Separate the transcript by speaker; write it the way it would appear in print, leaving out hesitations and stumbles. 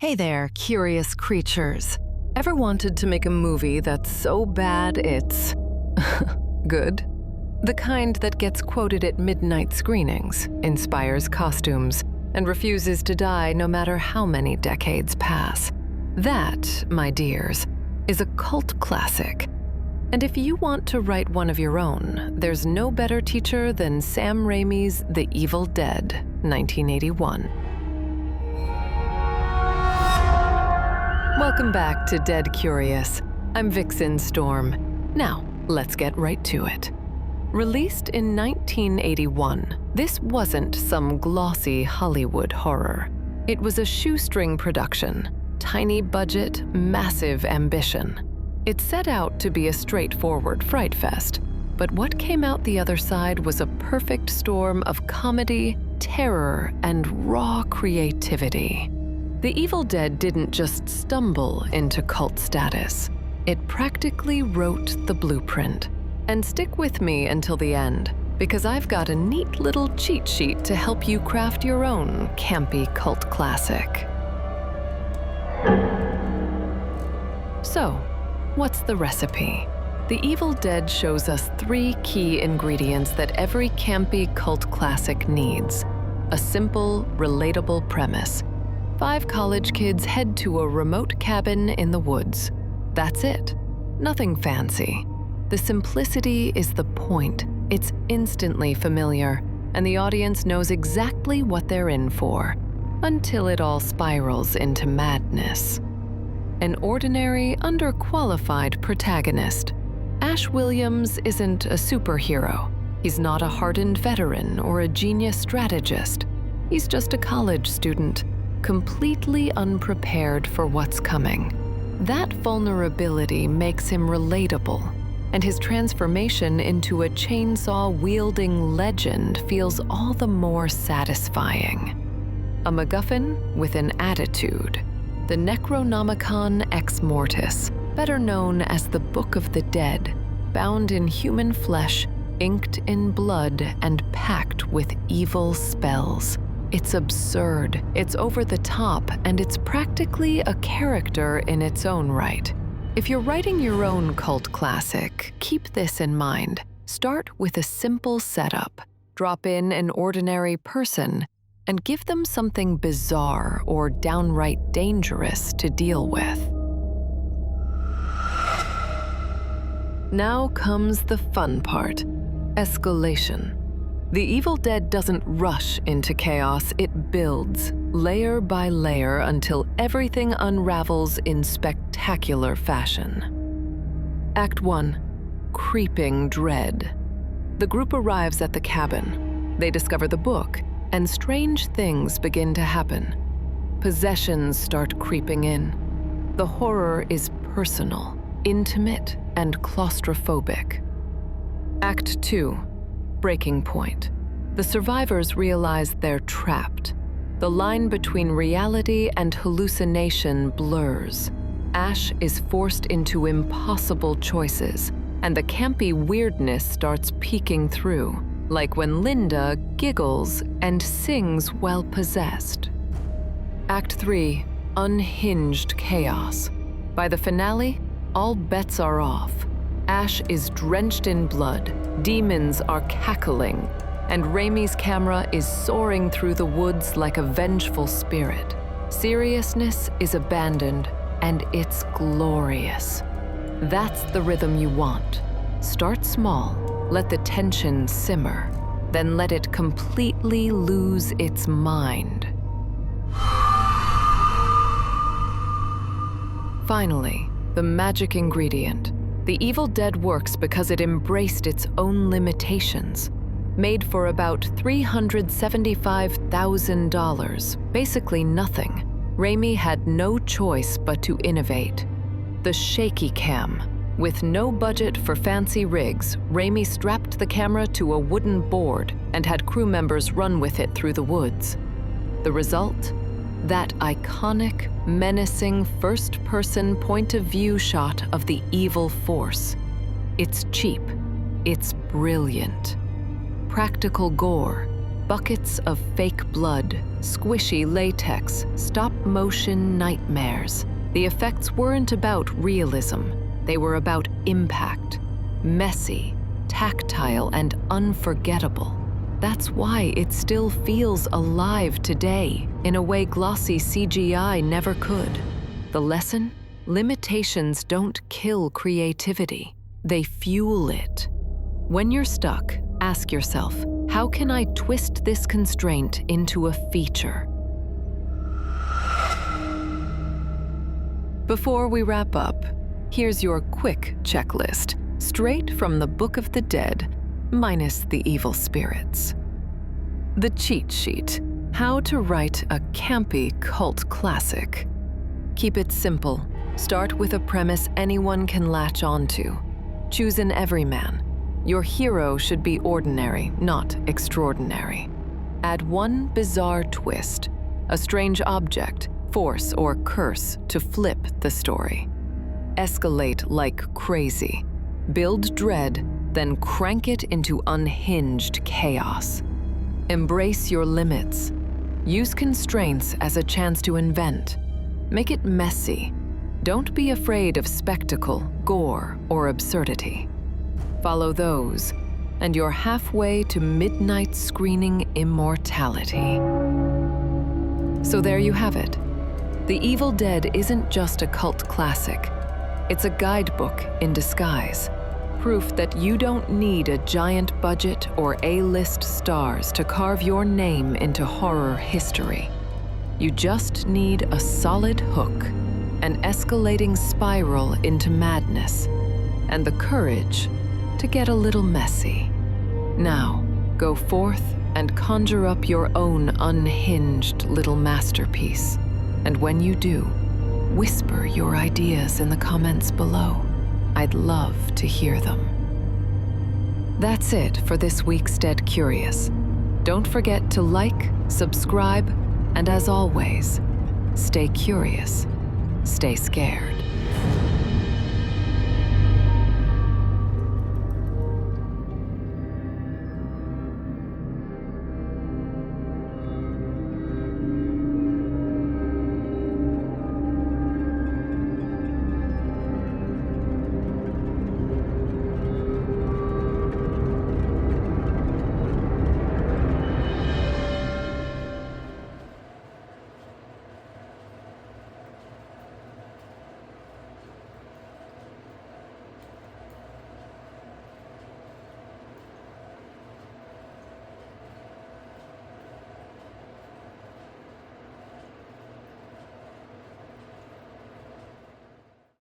Speaker 1: Hey there, curious creatures. Ever wanted to make a movie that's so bad it's good? The kind that gets quoted at midnight screenings, inspires costumes, and refuses to die no matter how many decades pass. That, my dears, is a cult classic. And if you want to write one of your own, there's no better teacher than Sam Raimi's The Evil Dead, 1981. Welcome back to Dead Curious. I'm Vyxen Storm. Now, let's get right to it. Released in 1981, this wasn't some glossy Hollywood horror. It was a shoestring production, tiny budget, massive ambition. It set out to be a straightforward fright fest, but what came out the other side was a perfect storm of comedy, terror, and raw creativity. The Evil Dead didn't just stumble into cult status. It practically wrote the blueprint. And stick with me until the end, because I've got a neat little cheat sheet to help you craft your own campy cult classic. So, what's the recipe? The Evil Dead shows us 3 key ingredients that every campy cult classic needs. A simple, relatable premise. 5 college kids head to a remote cabin in the woods. That's it. Nothing fancy. The simplicity is the point. It's instantly familiar, and the audience knows exactly what they're in for, until it all spirals into madness. An ordinary, underqualified protagonist. Ash Williams isn't a superhero. He's not a hardened veteran or a genius strategist. He's just a college student, completely unprepared for what's coming. That vulnerability makes him relatable, and his transformation into a chainsaw-wielding legend feels all the more satisfying. A MacGuffin with an attitude. The Necronomicon Ex Mortis, better known as the Book of the Dead, bound in human flesh, inked in blood, and packed with evil spells. It's absurd, it's over the top, and it's practically a character in its own right. If you're writing your own cult classic, keep this in mind. Start with a simple setup, drop in an ordinary person, and give them something bizarre or downright dangerous to deal with. Now comes the fun part, escalation. The Evil Dead doesn't rush into chaos, it builds, layer by layer, until everything unravels in spectacular fashion. Act 1. Creeping dread. The group arrives at the cabin. They discover the book, and strange things begin to happen. Possessions start creeping in. The horror is personal, intimate, and claustrophobic. Act 2. Breaking point. The survivors realize they're trapped. The line between reality and hallucination blurs. Ash is forced into impossible choices, and the campy weirdness starts peeking through, like when Linda giggles and sings while possessed. Act 3. Unhinged chaos. By the finale, all bets are off. Ash is drenched in blood, demons are cackling, and Raimi's camera is soaring through the woods like a vengeful spirit. Seriousness is abandoned, and it's glorious. That's the rhythm you want. Start small, let the tension simmer, then let it completely lose its mind. Finally, the magic ingredient. The Evil Dead works because it embraced its own limitations. Made for about $375,000, basically nothing, Raimi had no choice but to innovate. The shaky cam. With no budget for fancy rigs, Raimi strapped the camera to a wooden board and had crew members run with it through the woods. The result? That iconic, menacing first-person point-of-view shot of the evil force. It's cheap. It's brilliant. Practical gore, Buckets of fake blood, squishy latex, stop-motion nightmares. The effects weren't about realism. They were about impact. Messy, tactile, and unforgettable. That's why it still feels alive today, in a way glossy CGI never could. The lesson? Limitations don't kill creativity. They fuel it. When you're stuck, ask yourself, how can I twist this constraint into a feature? Before we wrap up, here's your quick checklist, straight from the Book of the Dead, minus the evil spirits. The cheat sheet, how to write a campy cult classic. Keep it simple. Start with a premise anyone can latch onto. Choose an everyman. Your hero should be ordinary, not extraordinary. Add one bizarre twist, a strange object, force, or curse to flip the story. Escalate like crazy. Build dread, then crank it into unhinged chaos. Embrace your limits. Use constraints as a chance to invent. Make it messy. Don't be afraid of spectacle, gore, or absurdity. Follow those, and you're halfway to midnight screening immortality. So there you have it. The Evil Dead isn't just a cult classic. It's a guidebook in disguise. Proof that you don't need a giant budget or A-list stars to carve your name into horror history. You just need a solid hook, an escalating spiral into madness, and the courage to get a little messy. Now, go forth and conjure up your own unhinged little masterpiece. And when you do, whisper your ideas in the comments below. I'd love to hear them. That's it for this week's Dead Curious. Don't forget to like, subscribe, and as always, stay curious, stay scared.